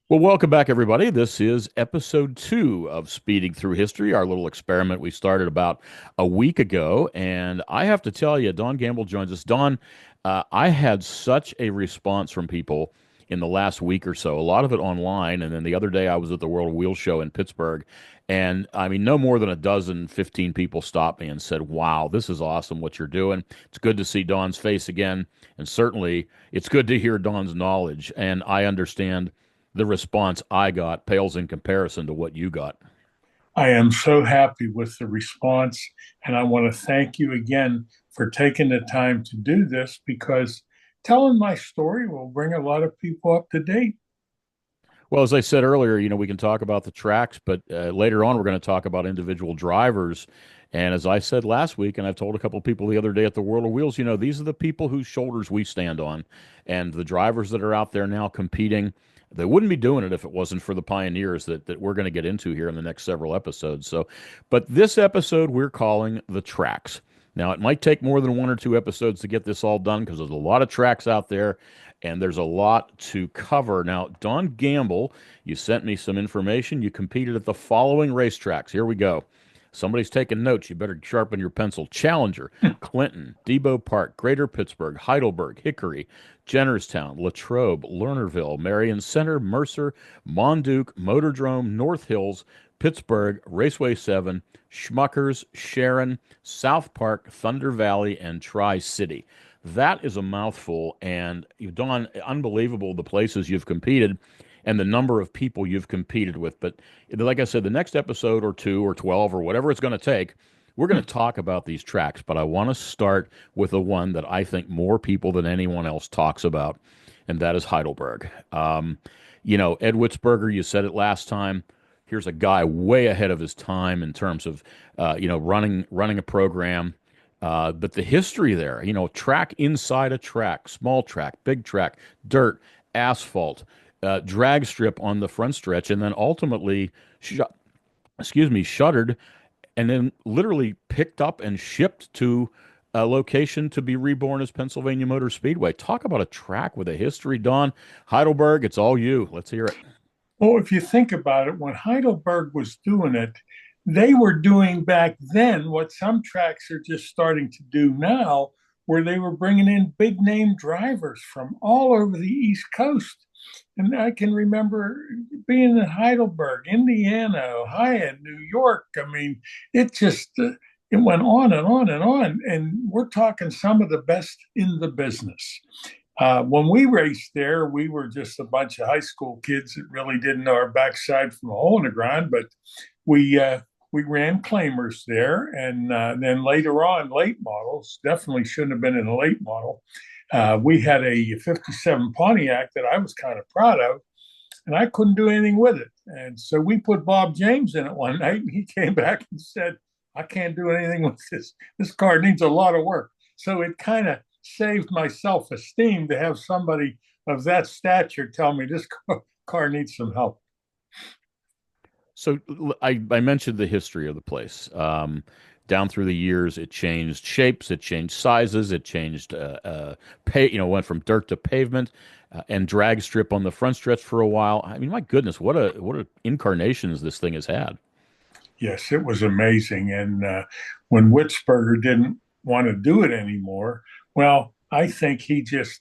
Well, welcome back, everybody. This is episode 2 of Speeding Through History, our little experiment we started about a week ago. And I have to tell you, Don Gamble joins us. Don, I had such a response from people in the last week or so, a lot of it online. And then the other day, I was at the World Wheel Show in Pittsburgh. And I mean, no more than a dozen, 15 people stopped me and said, "Wow, this is awesome what you're doing. It's good to see Don's face again. And certainly, it's good to hear Don's knowledge. And I understand the response I got pales in comparison to what you got." I am so happy with the response, and I want to thank you again for taking the time to do this because telling my story will bring a lot of people up to date. Well, as I said earlier, we can talk about the tracks, but later on, we're going to talk about individual drivers. And as I said last week, and I've told a couple of people the other day at the World of Wheels, these are the people whose shoulders we stand on. And the drivers that are out there now competing, they wouldn't be doing it if it wasn't for the pioneers that we're going to get into here in the next several episodes. But this episode we're calling the tracks. Now, it might take more than one or two episodes to get this all done because there's a lot of tracks out there and there's a lot to cover. Now, Don Gamble, you sent me some information. You competed at the following racetracks. Here we go. Somebody's taking notes. You better sharpen your pencil. Challenger, Clinton, Depot Park, Greater Pittsburgh, Heidelberg, Hickory, Jennerstown, Latrobe, Lernerville, Marion Center, Mercer, Monduke, Motordrome, North Hills, Pittsburgh, Raceway 7, Schmuckers, Sharon, South Park, Thunder Valley, and Tri City. That is a mouthful. And Don, unbelievable the places you've competed and the number of people you've competed with. But like I said, the next episode or two or 12 or whatever it's going to take, we're going to talk about these tracks. But I want to start with the one that I think more people than anyone else talks about, and that is Heidelberg. Ed Witzberger, you said it last time. Here's a guy way ahead of his time in terms of, running a program. But the history there, track inside a track, small track, big track, dirt, asphalt, drag strip on the front stretch, and then ultimately, shuttered, and then literally picked up and shipped to a location to be reborn as Pennsylvania Motor Speedway. Talk about a track with a history, Don. Heidelberg, it's all you. Let's hear it. Well, if you think about it, when Heidelberg was doing it, they were doing back then what some tracks are just starting to do now, where they were bringing in big name drivers from all over the East Coast. And I can remember being in Heidelberg, Indiana, Ohio, New York. I mean, it just it went on and on and on. And we're talking some of the best in the business. When we raced there, we were just a bunch of high school kids that really didn't know our backside from a hole in the ground. But we uh, we ran claimers there, and then later on, late models definitely shouldn't have been in a late model. We had a '57 Pontiac that I was kind of proud of, and I couldn't do anything with it. And so we put Bob James in it one night, and he came back and said, "I can't do anything with this. This car needs a lot of work." So it kind of saved my self esteem to have somebody of that stature tell me this car needs some help. So I mentioned the history of the place. Down through the years, it changed shapes, it changed sizes, it changed went from dirt to pavement, and drag strip on the front stretch for a while. I mean, my goodness, what a incarnations this thing has had. Yes, it was amazing. And when Witzberger didn't want to do it anymore, well, I think he just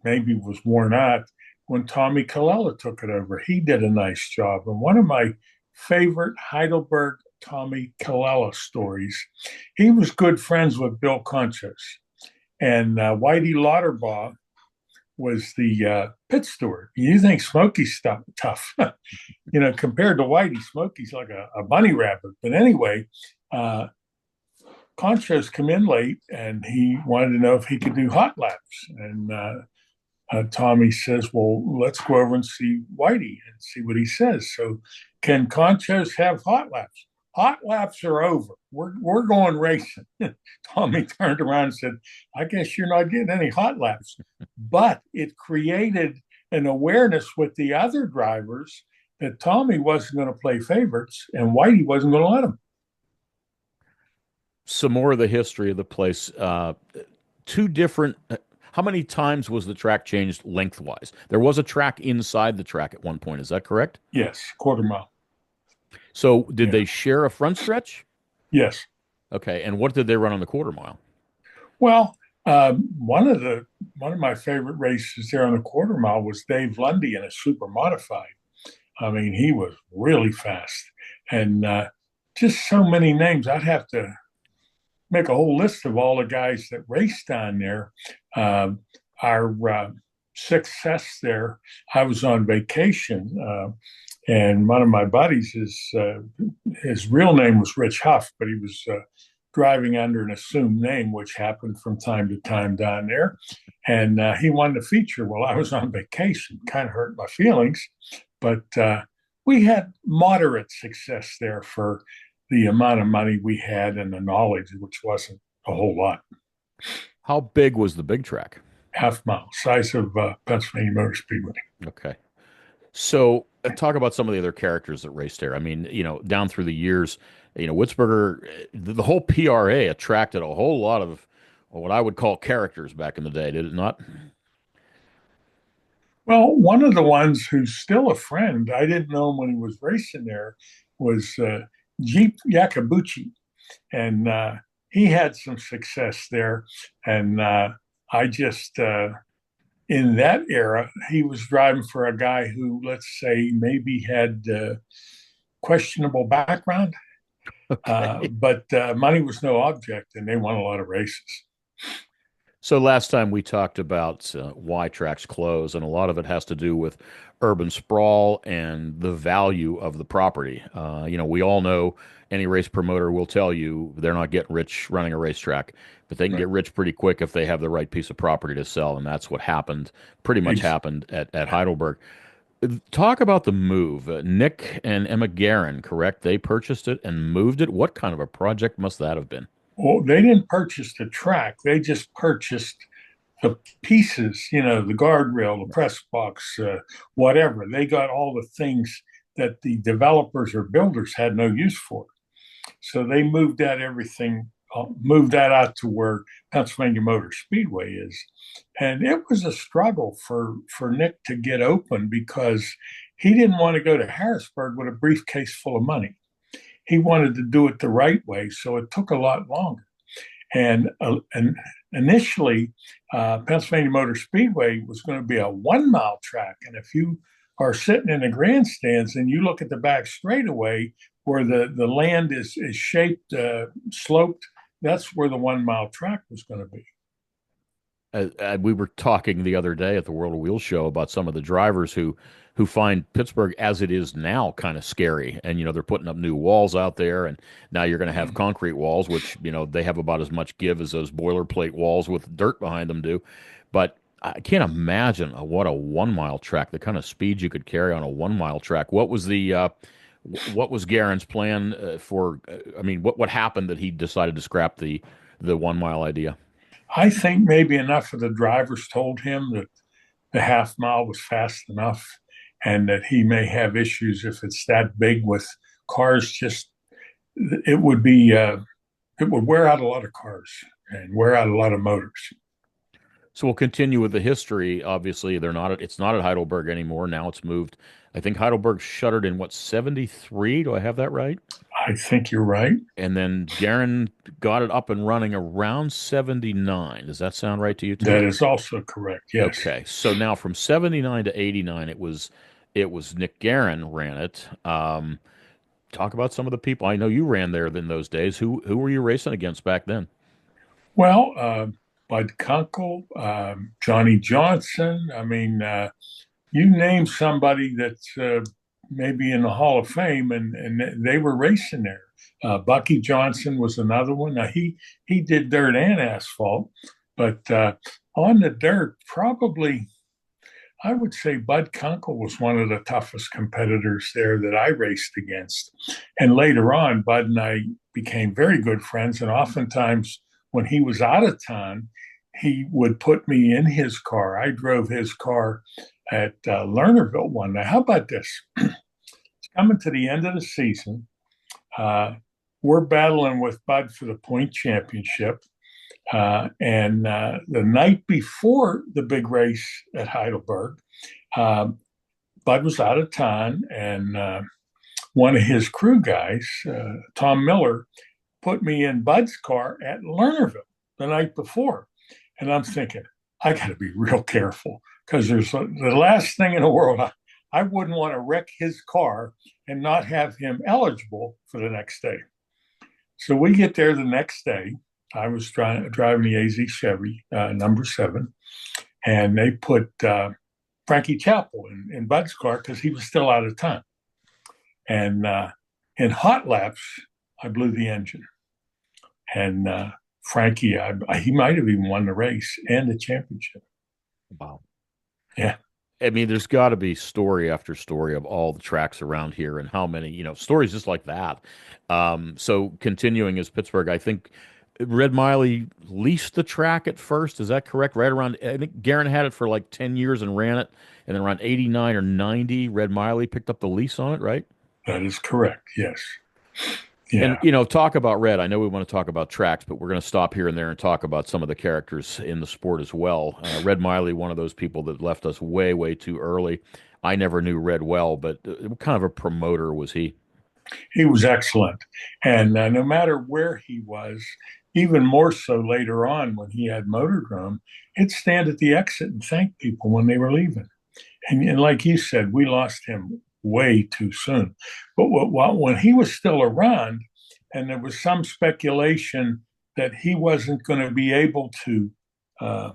maybe was worn out. When Tommy Colella took it over, he did a nice job. And one of my favorite Heidelberg Tommy Colella stories, he was good friends with Bill Conchos. And Whitey Lauterbaugh was the pit steward. You think Smokey's tough, compared to Whitey, Smokey's like a bunny rabbit. But anyway, uh, Conchos come in late, and he wanted to know if he could do hot laps. And Tommy says, "Well, let's go over and see Whitey and see what he says." So, can Conchos have hot laps? Hot laps are over. We're going racing. Tommy turned around and said, "I guess you're not getting any hot laps." But it created an awareness with the other drivers that Tommy wasn't going to play favorites and Whitey wasn't going to let him. Some more of the history of the place. Two different. how many times was the track changed lengthwise? There was a track inside the track at one point. Is that correct? Yes, quarter mile. So did Yeah. they share a front stretch? Yes. Okay, and what did they run on the quarter mile? Well, one of my favorite races there on the quarter mile was Dave Lundy in a super modified. I mean, he was really fast, and just so many names. I'd have to make a whole list of all the guys that raced on there. Uh, our success there, I was on vacation, and one of my buddies, his real name was Rich Huff, but he was driving under an assumed name, which happened from time to time down there. And he wanted to feature. Well, I was on vacation, kind of hurt my feelings, but we had moderate success there for the amount of money we had and the knowledge, which wasn't a whole lot. How big was the big track? Half mile, size of Pennsylvania Motor Speedway. Okay. So talk about some of the other characters that raced there. I mean, down through the years, Witzberger, the whole PRA attracted a whole lot of what I would call characters back in the day, did it not? Well, one of the ones who's still a friend, I didn't know him when he was racing there, was Jeep Yakabuchi. And he had some success there. And I just, in that era, he was driving for a guy who, let's say, maybe had questionable background, Okay. but money was no object, and they won a lot of races. So last time we talked about why tracks close, and a lot of it has to do with urban sprawl and the value of the property. We all know any race promoter will tell you they're not getting rich running a racetrack, but they can Right. get rich pretty quick if they have the right piece of property to sell, and that's what happened. Pretty much Ex- happened at Heidelberg. Talk about the move. Nick and Emma Guerin, correct? They purchased it and moved it. What kind of a project must that have been? Well, they didn't purchase the track; they just purchased the pieces, the guardrail, the press box, whatever. They got all the things that the developers or builders had no use for. So they moved that out to where Pennsylvania Motor Speedway is. And it was a struggle for Nick to get open because he didn't want to go to Harrisburg with a briefcase full of money. He wanted to do it the right way. So it took a lot longer. And initially, Pennsylvania Motor Speedway was going to be a 1 mile track. And if you are sitting in the grandstands and you look at the back straightaway where the land is shaped, sloped, that's where the 1 mile track was going to be. We were talking the other day at the World of Wheels show about some of the drivers who find Pittsburgh as it is now kind of scary, and they're putting up new walls out there, and now you're going to have concrete walls, which they have about as much give as those boilerplate walls with dirt behind them do. But I can't imagine what a 1 mile track, the kind of speed you could carry on a 1 mile track. What was Garen's plan for? I mean, what happened that he decided to scrap the 1 mile idea? I think maybe enough of the drivers told him that the half mile was fast enough and that he may have issues if it's that big with cars. Just it would be it would wear out a lot of cars and wear out a lot of motors. So we'll continue with the history. Obviously, it's not at Heidelberg anymore. Now it's moved. I think Heidelberg shuttered in what, 73? Do I have that right? I think you're right. And then Garen got it up and running around 79. Does that sound right to you too? That is also correct. Yes. Okay. So now from 79 to 89, it was Nick Garen ran it. Talk about some of the people. I know you ran there in those days. Who were you racing against back then? Well, Bud Kunkel, Johnny Johnson. I mean, you name somebody that's maybe in the Hall of Fame, and they were racing there. Bucky Johnson was another one. Now he did dirt and asphalt, but on the dirt, probably I would say Bud Kunkel was one of the toughest competitors there that I raced against. And later on, Bud and I became very good friends. And oftentimes, when he was out of town, he would put me in his car. I drove his car at Lernerville one night. How about this? It's coming to the end of the season. Uh, we're battling with Bud for the point championship. And the night before the big race at Heidelberg, uh, Bud was out of town, and one of his crew guys, Tom Miller, put me in Bud's car at Lernerville the night before. And I'm thinking, I got to be real careful because there's the last thing in the world. I wouldn't want to wreck his car and not have him eligible for the next day. So we get there the next day. I was driving the AZ Chevy number 7, and they put Frankie Chappell in Bud's car because he was still out of town. And in hot laps, I blew the engine. And Frankie, he might have even won the race and the championship. Wow. Yeah. I mean, there's got to be story after story of all the tracks around here and how many, stories just like that. So continuing as Pittsburgh, I think Red Miley leased the track at first. Is that correct? Right around, I think Garin had it for like 10 years and ran it. And then around 89 or 90, Red Miley picked up the lease on it, right? That is correct. Yes. And, Yeah. talk about Red. I know we want to talk about tracks, but we're going to stop here and there and talk about some of the characters in the sport as well. Red Miley, one of those people that left us way, way too early. I never knew Red well, but what kind of a promoter was he? He was excellent. And no matter where he was, even more so later on when he had Motordrome, he'd stand at the exit and thank people when they were leaving. And like you said, we lost him way too soon. But when he was still around, and there was some speculation that he wasn't going to be able to uh,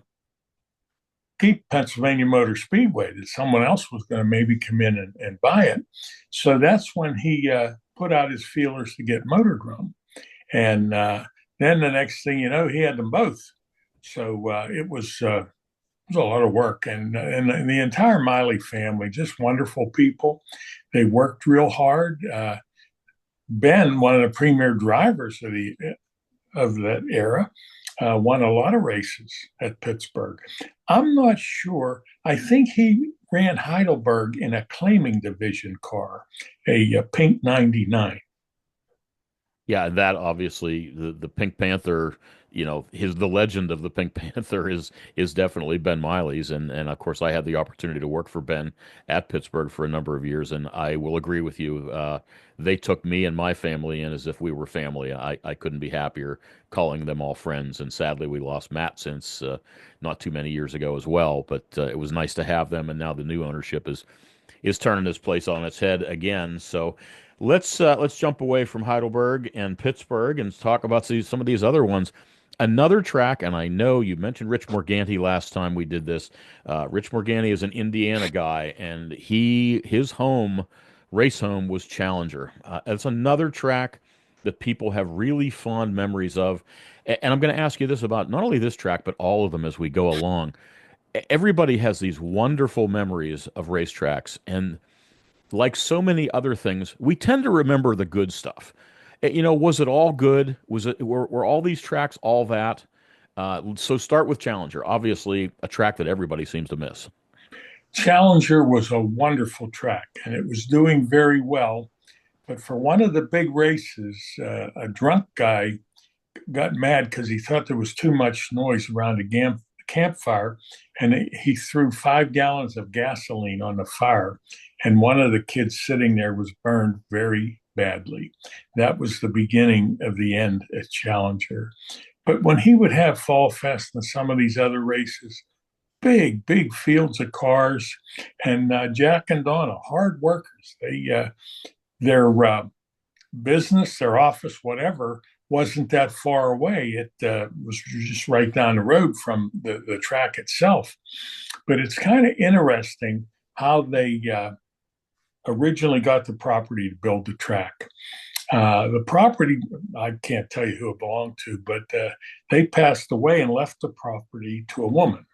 keep Pennsylvania Motor Speedway, that someone else was going to maybe come in and buy it. So that's when he put out his feelers to get Motordrome. And then the next thing you know, he had them both. So it was a lot of work, and the entire Miley family, just wonderful people. They worked real hard. Ben, one of the premier drivers of that era, won a lot of races at Pittsburgh. I'm not sure. I think he ran Heidelberg in a claiming division car, a pink 99. Yeah, that obviously the Pink Panther, the legend of the Pink Panther is definitely Ben Miley's, and of course I had the opportunity to work for Ben at Pittsburgh for a number of years, and I will agree with you. They took me and my family in as if we were family. I couldn't be happier calling them all friends, and sadly we lost Matt since not too many years ago as well. But it was nice to have them, and now the new ownership is turning this place on its head again. So let's jump away from Heidelberg and Pittsburgh and talk about some of these other ones. Another track, and I know you mentioned Rich Morganti last time we did this. Rich Morganti is an Indiana guy, and his race home was Challenger. It's another track that people have really fond memories of. And I'm going to ask you this about not only this track, but all of them as we go along. Everybody has these wonderful memories of racetracks, and like so many other things, we tend to remember the good stuff. Was it all good? Were all these tracks all that? So start with Challenger, obviously a track that everybody seems to miss. Challenger was a wonderful track, and it was doing very well. But for one of the big races, a drunk guy got mad because he thought there was too much noise around a campfire, and he threw 5 gallons of gasoline on the fire, and one of the kids sitting there was burned very badly. That was the beginning of the end at Challenger. But when he would have Fall Fest and some of these other races, big fields of cars, and Jack and Donna, hard workers. Their business, their office, whatever, wasn't that far away. It was just right down the road from the track itself. But it's kind of interesting how they originally got the property to build the track. The property, I can't tell you who it belonged to, but they passed away and left the property to a woman.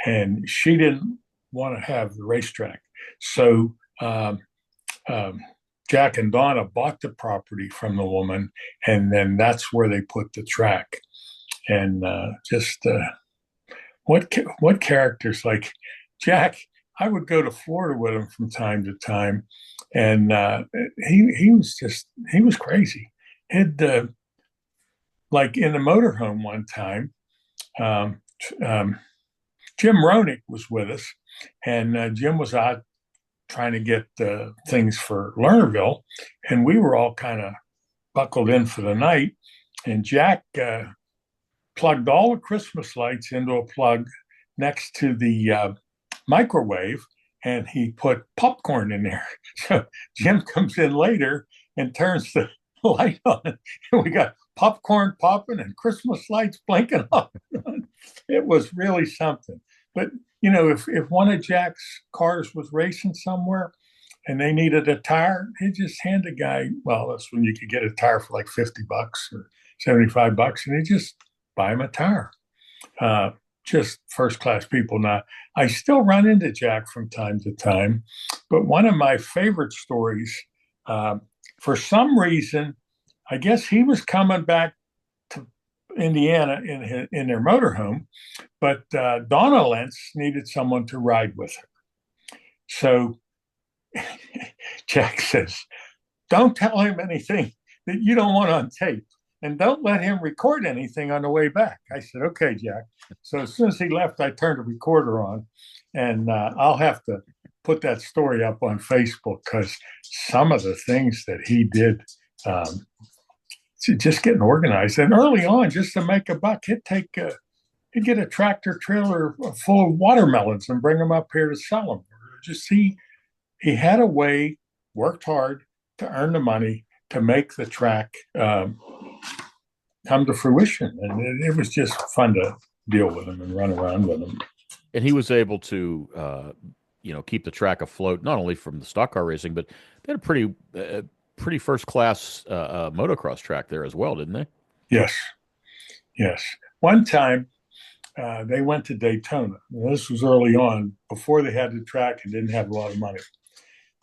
And she didn't want to have the racetrack. So Jack and Donna bought the property from the woman, and then that's where they put the track. And just what characters like Jack? I would go to Florida with him from time to time, and he was crazy. He'd like in the motorhome one time. Um, um, Jim Roenick was with us, and Jim was out trying to get things for Lernerville, and we were all kind of buckled in for the night. And Jack plugged all the Christmas lights into a plug next to the microwave, and he put popcorn in there. So Jim comes in later and turns the light on, and we got popcorn popping and Christmas lights blinking off. It was really something. But if one of Jack's cars was racing somewhere and they needed a tire, he just hand a guy. Well, that's when you could get a tire for like $50 or $75, and he just buy him a tire. Just first class people. Now, I still run into Jack from time to time, but one of my favorite stories, for some reason, I guess he was coming back to Indiana in their motorhome, but Donna Lentz needed someone to ride with her. So Jack says, "Don't tell him anything that you don't want on tape. And don't let him record anything on the way back." I said, "Okay, Jack." So as soon as he left, I turned the recorder on, and I'll have to put that story up on Facebook because some of the things that he did, just getting organized, and early on, just to make a buck, he'd get a tractor trailer full of watermelons and bring them up here to sell them. Just he had a way, worked hard to earn the money to make the track come to fruition, and it was just fun to deal with him and run around with him. And he was able to, keep the track afloat, not only from the stock car racing, but they had a pretty first class motocross track there as well, didn't they? Yes, yes. One time they went to Daytona. This was early on, before they had the track and didn't have a lot of money.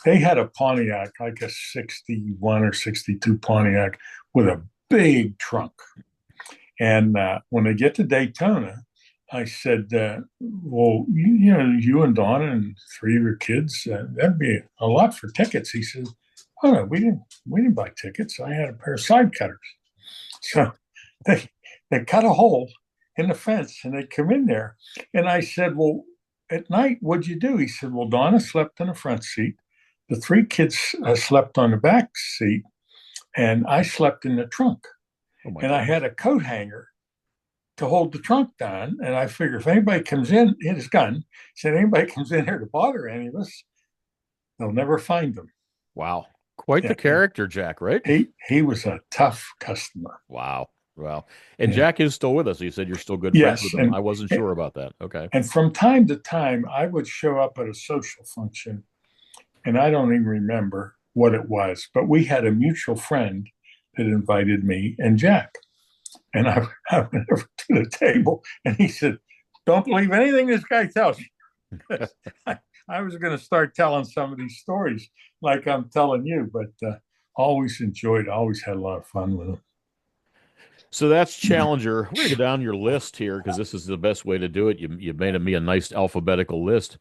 They had a Pontiac, like a 61 or 62 Pontiac with a big trunk. And when they get to Daytona, I said, "Well, you and Donna and three of your kids, that'd be a lot for tickets." He says, "Oh no, we didn't buy tickets. I had a pair of side cutters." So they cut a hole in the fence and they come in there. And I said, "Well, at night, what'd you do?" He said, "Well, Donna slept in the front seat. The three kids slept on the back seat, and I slept in the trunk. Oh my And I God. had a coat hanger to hold the trunk down. And I figure if anybody comes in, his gun, said anybody comes in here to bother any of us, they'll never find them." Wow. Quite Yeah, the character, Jack, right? he was a tough customer. Wow. Wow. And Yeah. Jack is still with us. You said you're still good friends Yes, with him. I wasn't sure about that. Okay. and from time to time, I would show up at a social function, and I don't even remember what it was, but we had a mutual friend that invited me and Jack. And I went over to the table, and he said, "Don't believe anything this guy tells you." I was going to start telling some of these stories like I'm telling you, but always had a lot of fun with him. So that's Challenger. We're going to go down your list here because this is the best way to do it. You made me a nice alphabetical list.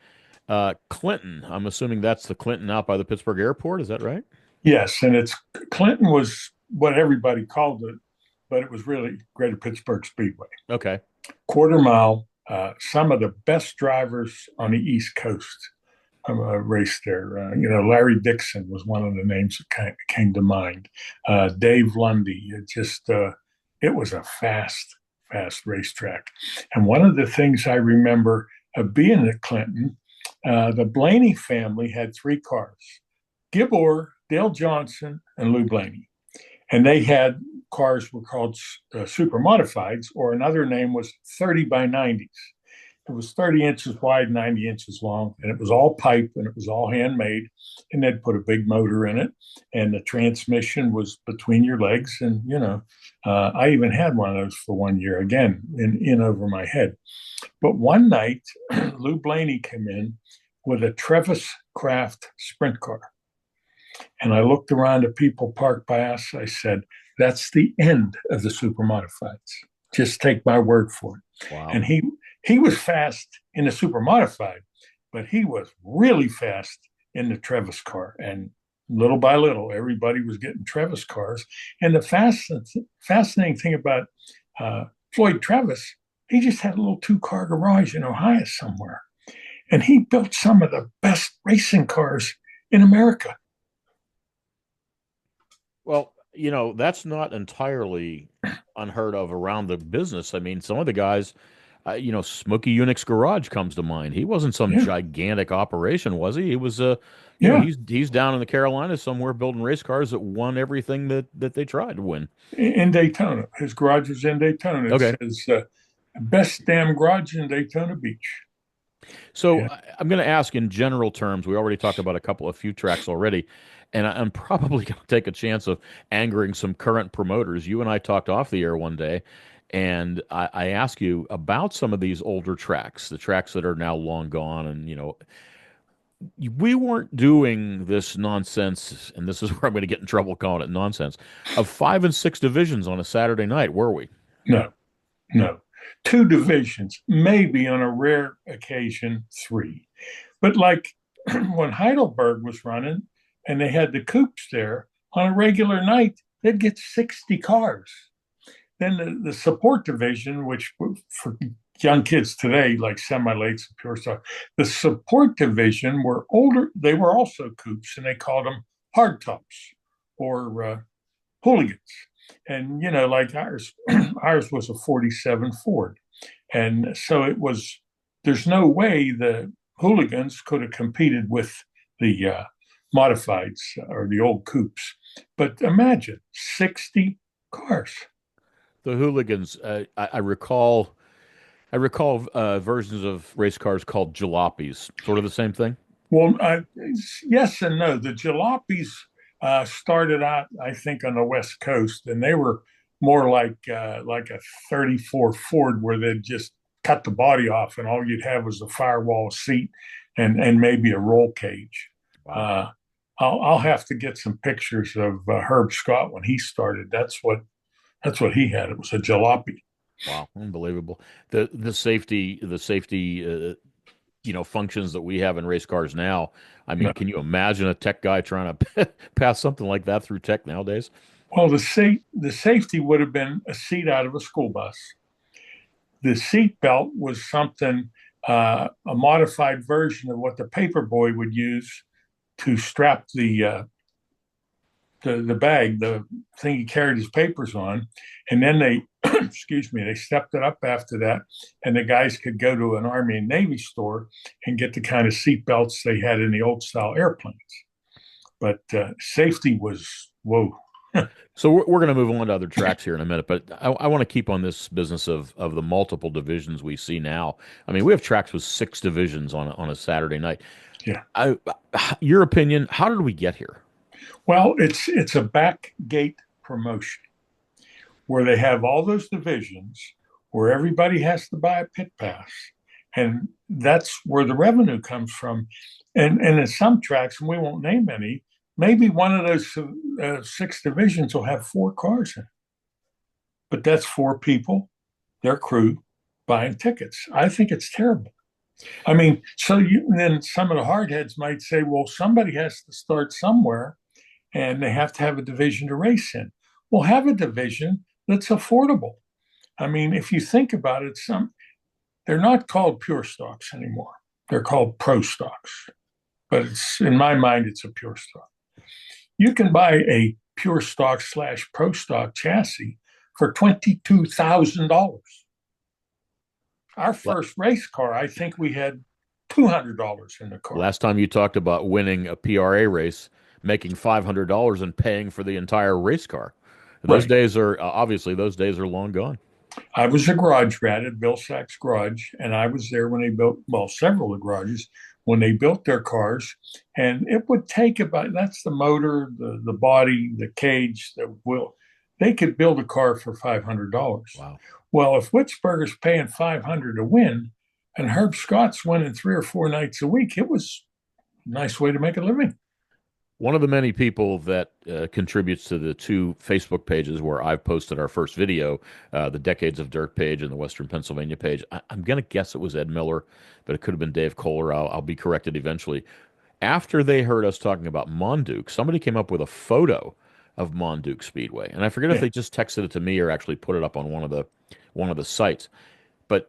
Clinton. I'm assuming that's the Clinton out by the Pittsburgh airport. Is that right? Yes, and it's Clinton was what everybody called it, but it was really Greater Pittsburgh Speedway. Okay. Quarter mile. Some of the best drivers on the East Coast raced there. Larry Dixon was one of the names that came to mind. Dave Lundy. It was a fast racetrack. And one of the things I remember being at Clinton, the Blaney family had three cars: Gibor, Dale Johnson, and Lou Blaney. And they had cars were called super modifieds, or another name was 30 by 90s. It was 30 inches wide, 90 inches long, and it was all pipe and it was all handmade. And they'd put a big motor in it, and the transmission was between your legs. And I even had one of those for 1 year, again in over my head. But one night, Lou Blaney came in with a Trevis Craft sprint car. And I looked around at people parked by us. I said, "That's the end of the super modifieds. Just take my word for it." Wow. And he was fast in the super modified, but he was really fast in the Trevis car. And little by little, everybody was getting Trevis cars. And the fascinating thing about Floyd Trevis, He just had a little 2-car garage in Ohio somewhere. And he built some of the best racing cars in America. Well, that's not entirely unheard of around the business. I mean, some of the guys, Smokey Unix Garage comes to mind. He wasn't some Yeah, gigantic operation, was he? He was, yeah. he's down in the Carolinas somewhere building race cars that won everything that they tried to win. In Daytona. His garage was in Daytona. It Okay. says best damn garage in Daytona Beach. So Yeah, I'm going to ask in general terms. We already talked about a few tracks already, and I'm probably going to take a chance of angering some current promoters. You and I talked off the air one day, and I asked you about some of these older tracks, the tracks that are now long gone, and we weren't doing this nonsense, and this is where I'm going to get in trouble calling it nonsense, of 5 and 6 divisions on a Saturday night, were we? no, no. Two divisions, maybe on a rare occasion, three. But like when Heidelberg was running and they had the coupes there, on a regular night, they'd get 60 cars. Then the support division, which for young kids today, like semi-lates and pure stock, the support division were older. They were also coupes, and they called them hardtops or hooligans. And like ours, ours was a '47 Ford, and so it was. There's no way the hooligans could have competed with the modifieds or the old coupes. But imagine 60 cars. The hooligans. I recall versions of race cars called jalopies. Sort of the same thing. Well, yes and no. The jalopies started out, I think, on the West Coast, and they were more like a '34 Ford, where they'd just cut the body off, and all you'd have was a firewall seat and maybe a roll cage. Wow. Uh, I'll have to get some pictures of Herb Scott when he started. That's what he had. It was a jalopy. Wow, unbelievable. The safety functions that we have in race cars now. I mean, No. can you imagine a tech guy trying to pass something like that through tech nowadays? Well, the safety would have been a seat out of a school bus. The seat belt was something, a modified version of what the paperboy would use to strap the bag, the thing he carried his papers on, and then they, excuse me, they stepped it up after that, and the guys could go to an Army and Navy store and get the kind of seat belts they had in the old style airplanes. But safety was whoa. So we're going to move on to other tracks here in a minute, but I want to keep on this business of the multiple divisions we see now. I mean, we have tracks with 6 divisions on a Saturday night. Yeah. Your opinion, how did we get here? Well, it's a back gate promotion where they have all those divisions where everybody has to buy a pit pass. And that's where the revenue comes from. And in some tracks, and we won't name any, maybe one of those 6 divisions will have 4 cars in it. But that's 4 people, their crew, buying tickets. I think it's terrible. I mean, so then some of the hardheads might say, well, somebody has to start somewhere and they have to have a division to race in. Well, have a division that's affordable. I mean, if you think about it, they're not called pure stocks anymore. They're called pro stocks. But it's in my mind, it's a pure stock. You can buy a pure stock / pro stock chassis for $22,000. Our first race car, I think we had $200 in the car. Last time you talked about winning a PRA race, making $500 and paying for the entire race car. Those Right. days are obviously those days are long gone. I was a garage rat at Bill Sachs Garage, and I was there when they built, well, several of the garages when they built their cars. And it would take about, that's the motor, the body, the cage, the wheel. They could build a car for $500. Wow. Well, if Witzberger's paying 500 to win, and Herb Scott's winning 3 or 4 nights a week, it was a nice way to make a living. One of the many people that contributes to the 2 Facebook pages where I've posted our first video, the Decades of Dirt page and the Western Pennsylvania page, I'm going to guess it was Ed Miller, but it could have been Dave Kohler. I'll be corrected eventually. After they heard us talking about Monduke, somebody came up with a photo of Monduke Speedway, and I forget if Yeah. they just texted it to me or actually put it up on one of the sites. But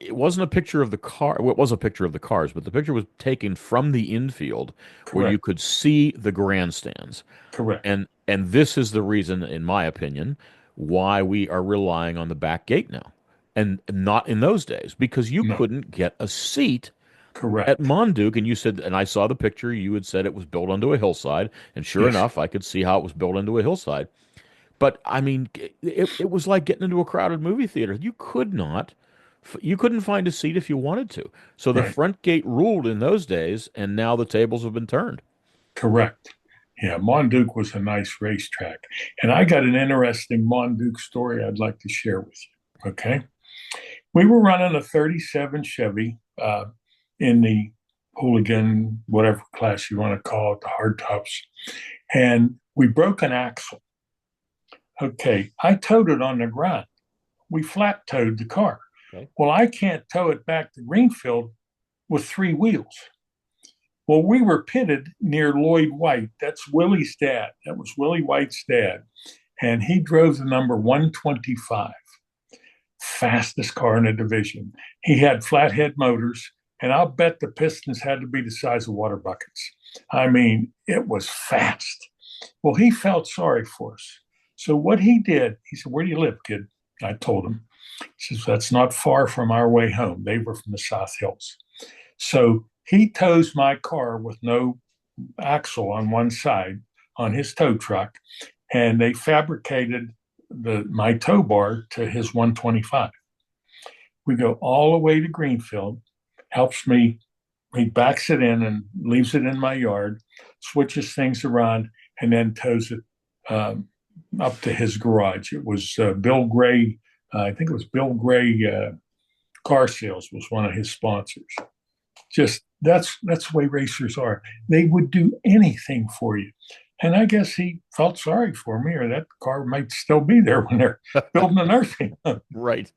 it wasn't a picture of the car. Well, it was a picture of the cars, but the picture was taken from the infield where you Correct. could see the grandstands. Correct. And this is the reason, in my opinion, why we are relying on the back gate now, and not in those days, because you No. couldn't get a seat at Correct. Monduke. And you said, and I saw the picture. You had said it was built onto a hillside, and sure Yes. enough, I could see how it was built into a hillside. But I mean, it was like getting into a crowded movie theater. You couldn't find a seat if you wanted to. So the Right. front gate ruled in those days, and now the tables have been turned. Correct. Yeah, Monduke was a nice racetrack. And I got an interesting Monduke story I'd like to share with you. Okay. We were running a 37 Chevy in the hooligan, whatever class you want to call it, the hardtops. And we broke an axle. Okay. I towed it on the ground. We flat towed the car. Okay. Well, I can't tow it back to Greenfield with three wheels. Well, we were pitted near Lloyd White. That's Willie's dad. That was Willie White's dad. And he drove the number 125, fastest car in the division. He had flathead motors, and I'll bet the pistons had to be the size of water buckets. I mean, it was fast. Well, he felt sorry for us. So what he did, he said, "Where do you live, kid?" I told him. He says, "That's not far from our way home." They were from the South Hills. So he tows my car with no axle on one side on his tow truck, and they fabricated my tow bar to his 125. We go all the way to Greenfield, helps me, he backs it in and leaves it in my yard, switches things around, and then tows it up to his garage. It was Bill Gray, I think it was Bill Gray Car Sales was one of his sponsors. Just that's the way racers are. They would do anything for you. And I guess he felt sorry for me, or that car might still be there when they're building a nursing home. Right.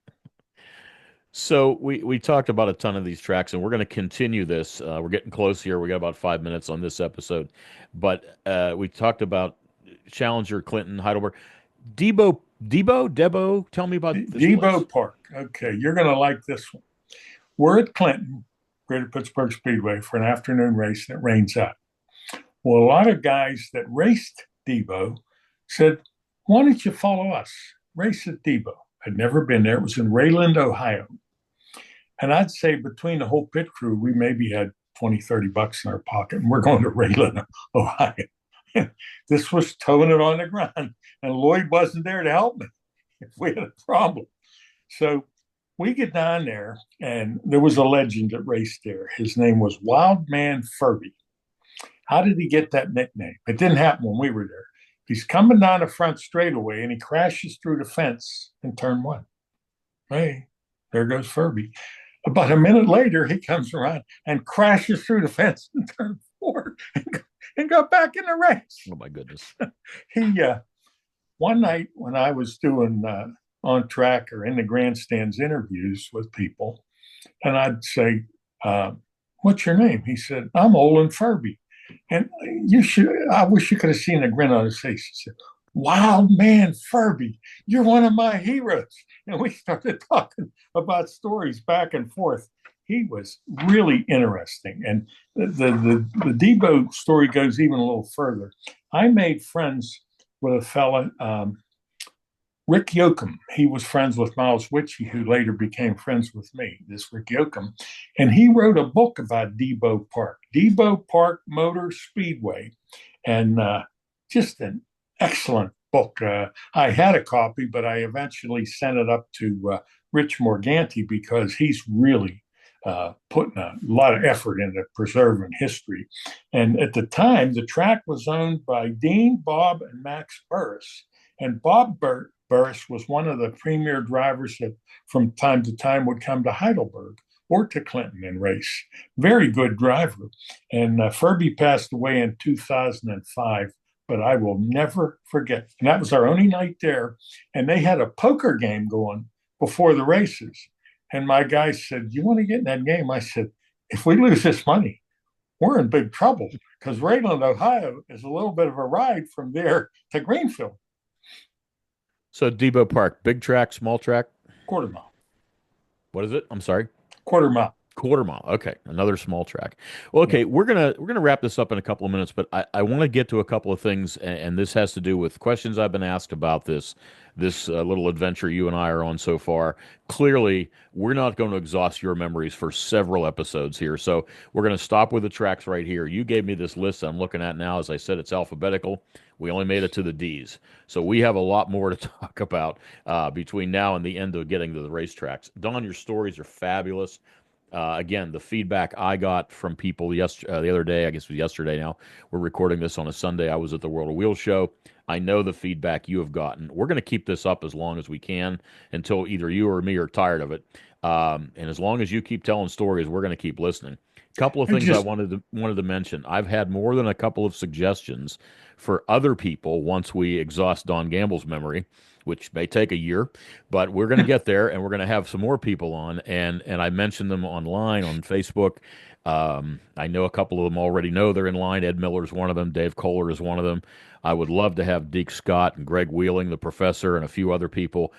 So we talked about a ton of these tracks, and we're going to continue this. We're getting close here. We got about 5 minutes on this episode, but we talked about Challenger, Clinton, Heidelberg, Debo. Tell me about this place. Depot Park. Okay, you're going to like this one. We're at Clinton, Greater Pittsburgh Speedway, for an afternoon race, and it rains out. Well, a lot of guys that raced Debo said, "Why don't you follow us? Race at Debo." I'd never been there. It was in Rayland, Ohio. And I'd say between the whole pit crew, we maybe had 20, $30 in our pocket, and we're going to Rayland, Ohio. This was towing it on the ground, and Lloyd wasn't there to help me if we had a problem. So we get down there, and there was a legend that raced there. His name was Wildman Furby. How did he get that nickname? It didn't happen when we were there. He's coming down the front straightaway, and he crashes through the fence in turn one. Hey, there goes Furby. About a minute later, he comes around and crashes through the fence in turn four and got back in the race. Oh my goodness. He One night when I was doing on track or in the grandstands interviews with people, and I'd say, "What's your name?" He said, "I'm Olin Furby." And I wish you could have seen the grin on his face. He said, "Wild man Furby, you're one of my heroes." And we started talking about stories back and forth. He was really interesting. And the Debo story goes even a little further. I made friends with a fella, Rick Yoakum. He was friends with Miles Witchey, who later became friends with me, this Rick Yoakum. And he wrote a book about Debo Park Motor Speedway. And just an excellent book. I had a copy, but I eventually sent it up to Rich Morganti because he's really putting a lot of effort into preserving history. And at the time, the track was owned by Dean, Bob, and Max Burris. And Burris was one of the premier drivers that from time to time would come to Heidelberg or to Clinton and race. Very good driver. And Furby passed away in 2005, but I will never forget. And that was our only night there. And they had a poker game going before the races. And my guy said, "You want to get in that game?" I said, "If we lose this money, we're in big trouble because Rayland, Ohio is a little bit of a ride from there to Greenfield." So Debo Park, big track, small track? Quarter mile. What is it? I'm sorry. Quarter mile. Quarter mile. Okay, another small track. Well, Yeah. okay, we're gonna wrap this up in a couple of minutes, but I want to get to a couple of things, and this has to do with questions I've been asked about this little adventure you and I are on so far. Clearly, we're not going to exhaust your memories for several episodes here, so we're going to stop with the tracks right here. You gave me this list I'm looking at now. As I said, it's alphabetical. We only made it to the D's, so we have a lot more to talk about between now and the end of getting to the racetracks. Don, your stories are fabulous. Again, the feedback I got from people the other day, I guess it was yesterday now, we're recording this on a Sunday. I was at the World of Wheels show. I know the feedback you have gotten. We're going to keep this up as long as we can until either you or me are tired of it. And as long as you keep telling stories, we're going to keep listening. A couple of I things I just, wanted to mention. I've had more than a couple of suggestions for other people once we exhaust Don Gamble's memory, which may take a year, but we're going to get there, and we're going to have some more people on. And I mentioned them online on Facebook. I know a couple of them already know they're in line. Ed Miller's one of them. Dave Kohler is one of them. I would love to have Deke Scott and Greg Wheeling, the professor, and a few other people.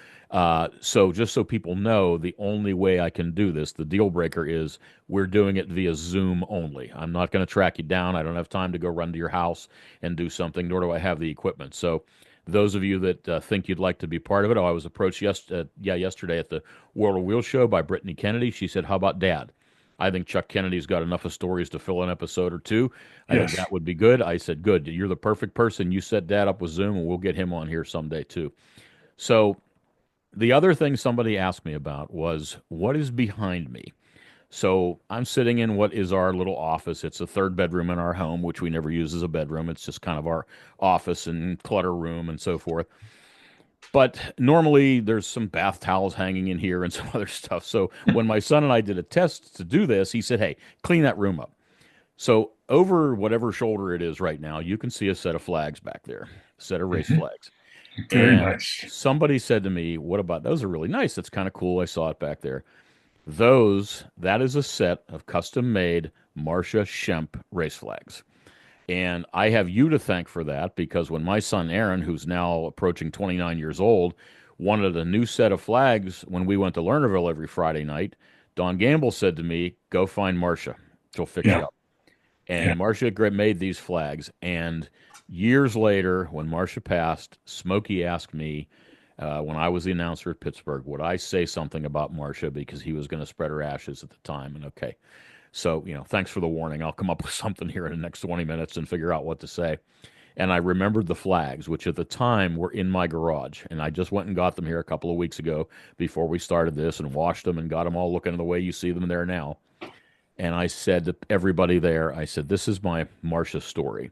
So just so people know, the only way I can do this, the deal breaker is we're doing it via Zoom only. I'm not going to track you down. I don't have time to go run to your house and do something, nor do I have the equipment. So those of you that think you'd like to be part of it, I was approached yesterday at the World of Wheels show by Brittany Kennedy. She said, "How about Dad? I think Chuck Kennedy's got enough of stories to fill an episode or two. I think yes. that would be good." I said, "Good. You're the perfect person. You set Dad up with Zoom, and we'll get him on here someday too." So the other thing somebody asked me about was what is behind me. So I'm sitting in what is our little office. It's a third bedroom in our home, which we never use as a bedroom. It's just kind of our office and clutter room and so forth. But normally there's some bath towels hanging in here and some other stuff. So when my son and I did a test to do this, he said, "Hey, clean that room up." So over whatever shoulder it is right now, you can see a set of flags back there, a set of race Mhm. flags. Very And nice. somebody said to me, "What about those? Are really nice. That's kind of cool. I saw it back there." That is a set of custom made Marcia Shemp race flags. And I have you to thank for that because when my son Aaron, who's now approaching 29 years old, wanted a new set of flags when we went to Lernerville every Friday night, Don Gamble said to me, "Go find Marcia. She'll fix you Yeah. up." And Yeah. Marcia made these flags. And years later, when Marcia passed, Smokey asked me when I was the announcer at Pittsburgh, would I say something about Marcia because he was going to spread her ashes at the time? And okay, so thanks for the warning. I'll come up with something here in the next 20 minutes and figure out what to say. And I remembered the flags, which at the time were in my garage, and I just went and got them here a couple of weeks ago before we started this and washed them and got them all looking the way you see them there now. And I said to everybody there, I said, "This is my Marcia story."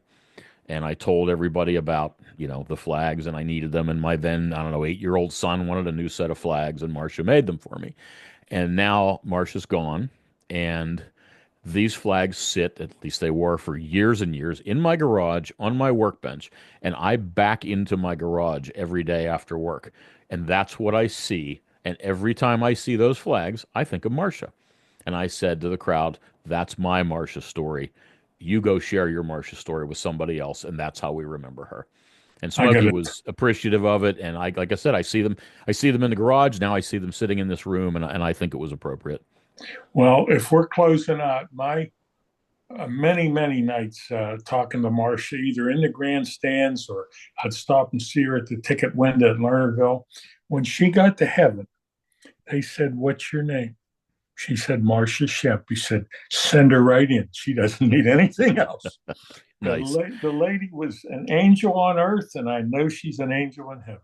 And I told everybody about, the flags and I needed them. And my then, I don't know, 8-year-old son wanted a new set of flags and Marcia made them for me. And now Marcia's gone. And these flags sit, at least they were for years and years, in my garage on my workbench. And I back into my garage every day after work. And that's what I see. And every time I see those flags, I think of Marcia. And I said to the crowd, "That's my Marcia story. You go share your Marcia story with somebody else." And that's how we remember her. And I got Smokey it. was appreciative of it. And like I said, I see them in the garage. Now I see them sitting in this room, and I think it was appropriate. Well, if we're closing out, my many, many nights talking to Marcia, either in the grandstands or I'd stop and see her at the ticket window at Lernerville. When she got to heaven, they said, "What's your name?" She said, "Marcia Shep." He said, "Send her right in. She doesn't need anything else." Nice. The lady was an angel on earth, and I know she's an angel in heaven.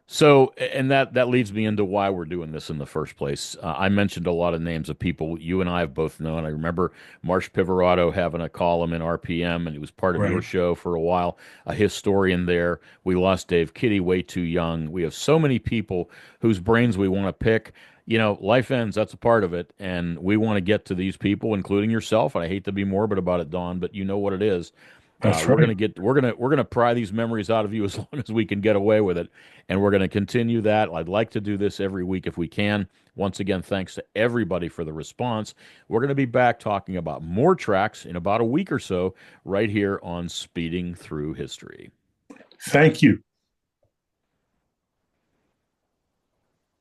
So, and that leads me into why we're doing this in the first place. I mentioned a lot of names of people you and I have both known. I remember Marsh Pivorato having a column in RPM, and he was part of your Right. show for a while, a historian there. We lost Dave Kitty way too young. We have so many people whose brains we want to pick. Life ends, that's a part of it. And we want to get to these people, including yourself. And I hate to be morbid about it, Don, but you know what it is. That's We're right. gonna get we're gonna pry these memories out of you as long as we can get away with it, and we're gonna continue that. I'd like to do this every week if we can. Once again, thanks to everybody for the response. We're gonna be back talking about more tracks in about a week or so, right here on Speeding Through History. Thank you.